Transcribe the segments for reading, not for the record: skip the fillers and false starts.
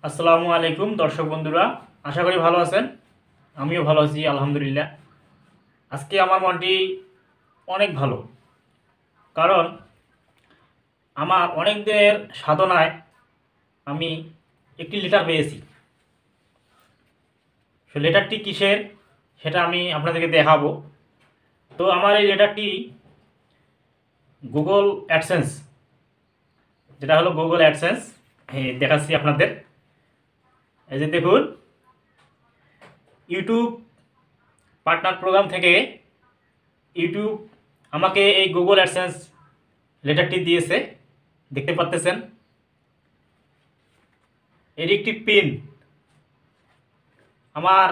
আসসালামু আলাইকুম দর্শক বন্ধুরা, আশা করি ভালো আছেন। আমিও ভালো আছি আলহামদুলিল্লাহ। আজকে আমার মনটি অনেক ভালো, কারণ আমার অনেক দিনের সাধনায় আমি একটি লেটার পেয়েছি। সে লেটারটি কিসের সেটা আমি আপনাদেরকে দেখাবো। তো আমার এই লেটারটি গুগল অ্যাডসেন্স, যেটা হলো গুগল অ্যাডসেন্স, দেখাচ্ছি আপনাদের। এই যে দেখুন, ইউটিউব পার্টনার প্রোগ্রাম থেকে ইউটিউব আমাকে এই গুগল অ্যাডসেন্স লেটারটি দিয়েছে, দেখতে পাচ্ছেন। এর একটি পিন। আমার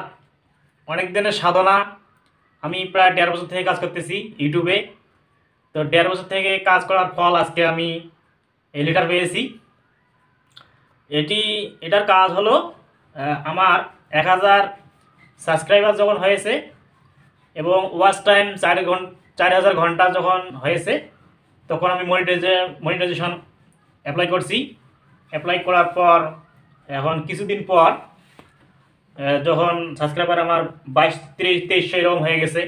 অনেক দিনের সাধনা, আমি প্রায় 1.5 বছর থেকে কাজ করতেছি ইউটিউবে। তো 1.5 বছর থেকে কাজ করার ফল আজকে আমি এই লেটার পেয়েছি। এটার কাজ হলো, আমার 1000 সাবস্ক্রাইবার যখন হয়েছে এবং ওয়াচ টাইম 4000 ঘন্টা যখন হয়েছে, তখন আমি মনিটাইজেশন অ্যাপ্লাই করছি। অ্যাপ্লাই করার পর এখন কিছুদিন পর যখন সাবস্ক্রাইবার আমার 22, 23, 2300 এরকম হয়ে গেছে,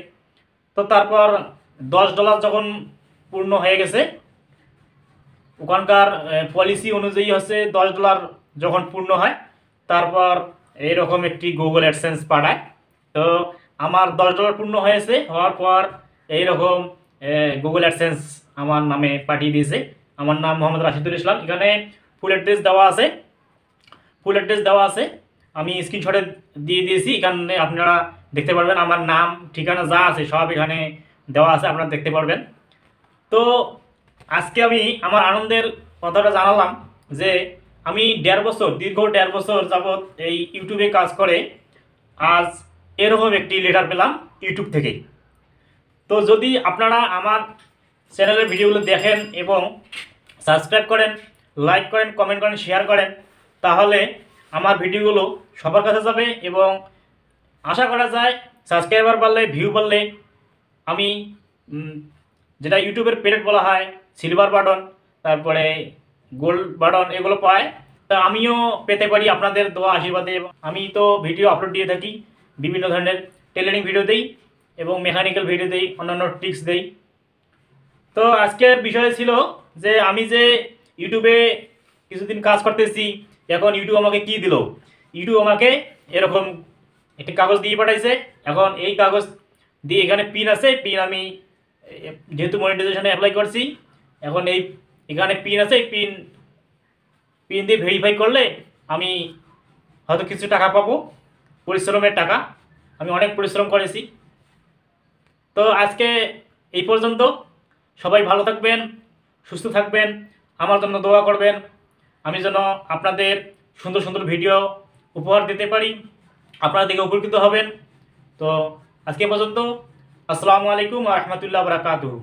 তো তারপর $10 যখন পূর্ণ হয়ে গেছে, ওখানকার পলিসি অনুযায়ী হচ্ছে $10 যখন পূর্ণ হয়, তারপর এইরকম একটি গুগল অ্যাডসেন্স পাঠায়। তো আমার $10 পূর্ণ হয়েছে, হওয়ার পর এইরকম গুগল অ্যাডসেন্স আমার নামে পাঠিয়ে দিয়েছে। আমার নাম মোহাম্মদ রাশিদুল ইসলাম। এখানে ফুল অ্যাড্রেস দেওয়া আছে, আমি স্ক্রিনশটে দিয়ে দিয়েছি। এখানে আপনারা দেখতে পারবেন, আমার নাম ঠিকানা যা আছে সব এখানে দেওয়া আছে, আপনারা দেখতে পারবেন। তো আজকে আমি আমার আনন্দের কথাটা জানালাম যে আমি দীর্ঘ 1.5 বছর যাবৎ এই ইউটিউবে কাজ করে আজ এরকম একটি লেটার পেলাম ইউটিউব থেকে। তো যদি আপনারা আমার চ্যানেলের ভিডিওগুলো দেখেন এবং সাবস্ক্রাইব করেন, লাইক করেন, কমেন্ট করেন, শেয়ার করেন, তাহলে আমার ভিডিওগুলো সবার কাছে যাবে এবং আশা করা যায় সাবস্ক্রাইবার বাড়লে, ভিউ বাড়লে আমি যেটা ইউটিউবের প্লেট বলা হয়, সিলভার বাটন, তারপরে গোল্ড বাটন, এগুলো পায়। তা আমিও পেতে পারি আপনাদের দোয়া আশীর্বাদে। আমি তো ভিডিও আপলোড দিয়ে থাকি, বিভিন্ন ধরনের টেলারিং ভিডিও দেই এবং মেকানিক্যাল ভিডিও দেই, অন্যান্য টিপস দেই। তো আজকের বিষয় ছিল যে আমি যে ইউটিউবে কিছুদিন কাজ করতেছি, এখন ইউটিউব আমাকে কি দিল। ইউটিউব আমাকে এরকম একটি কাগজ দিয়ে পাঠাইছে। এখন এই কাগজ দিয়ে এখানে পিন আছে, পিন আমি যেহেতু মনিটাইজেশনে অ্যাপ্লাই করছি, এখন এখানে পিন আছে, এই পিন দিয়ে ভেরিফাই করলে আমি হয়তো কিছু টাকা পাবো, পরিশ্রমের টাকা। আমি অনেক পরিশ্রম করেছি। তো আজকে এই পর্যন্ত। সবাই ভালো থাকবেন, সুস্থ থাকবেন, আমার জন্য দোয়া করবেন, আমি যেন আপনাদের সুন্দর সুন্দর ভিডিও উপহার দিতে পারি, আপনারা দেখে উপকৃত হবেন। তো আজকে পর্যন্ত। আসসালামু আলাইকুম ওয়া রাহমাতুল্লাহি ওয়া বারাকাতুহু।